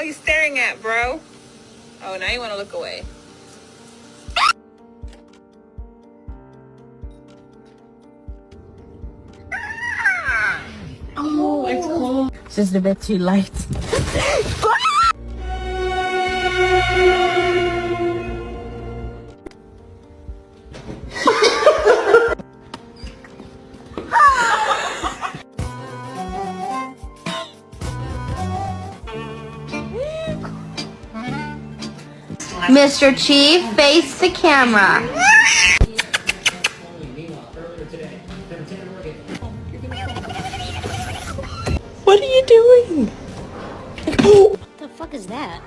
are you staring at, bro? Oh, now you want to look away. Oh, it's cold. It's just a bit too light. Mr. Chief, face the camera. What are you doing? What the fuck is that?